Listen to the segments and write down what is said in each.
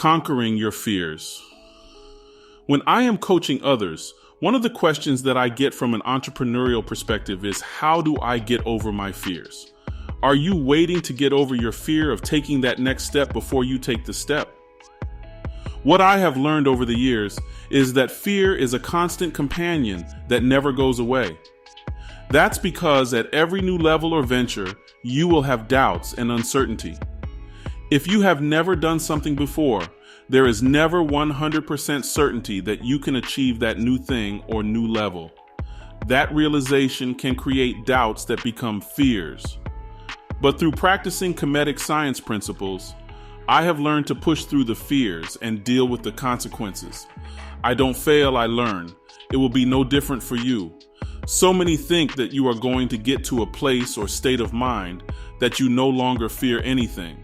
Conquering your fears. When I am coaching others, one of the questions that I get from an entrepreneurial perspective is, how do I get over my fears? Are you waiting to get over your fear of taking that next step before you take the step? What I have learned over the years is that fear is a constant companion that never goes away. That's because at every new level or venture, you will have doubts and uncertainty. If you have never done something before, there is never 100% certainty that you can achieve that new thing or new level. That realization can create doubts that become fears. But through practicing Kemetic science principles, I have learned to push through the fears and deal with the consequences. I don't fail, I learn. It will be no different for you. So many think that you are going to get to a place or state of mind that you no longer fear anything.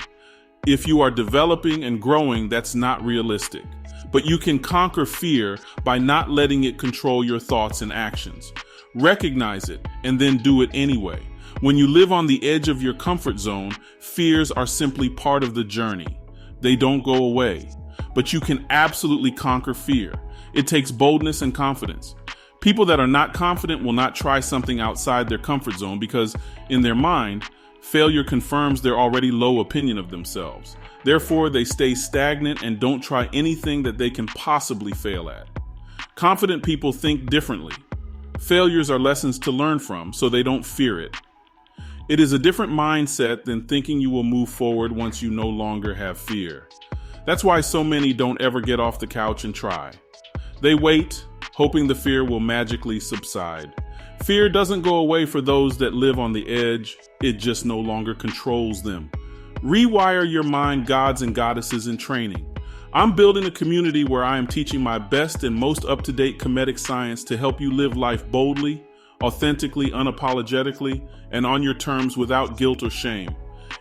If you are developing and growing, that's not realistic. But you can conquer fear by not letting it control your thoughts and actions. Recognize it and then do it anyway. When you live on the edge of your comfort zone, fears are simply part of the journey. They don't go away. But you can absolutely conquer fear. It takes boldness and confidence. People that are not confident will not try something outside their comfort zone because, in their mind, failure confirms their already low opinion of themselves. Therefore, they stay stagnant and don't try anything that they can possibly fail at. Confident people think differently. Failures are lessons to learn from, so they don't fear it. It is a different mindset than thinking you will move forward once you no longer have fear. That's why so many don't ever get off the couch and try. They wait, hoping the fear will magically subside. Fear doesn't go away for those that live on the edge, it just no longer controls them. Rewire your mind, gods and goddesses in training. I'm building a community where I am teaching my best and most up-to-date Kemetic science to help you live life boldly, authentically, unapologetically, and on your terms without guilt or shame.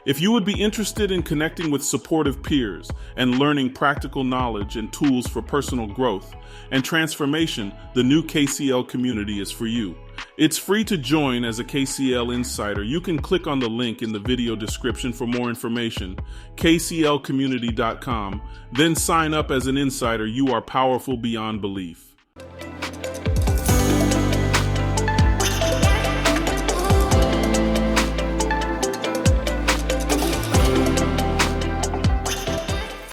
If you would be interested in connecting with supportive peers and learning practical knowledge and tools for personal growth and transformation, the new KCL community is for you. It's free to join as a KCL Insider. You can click on the link in the video description for more information, kclcommunity.com, then sign up as an insider. You are powerful beyond belief.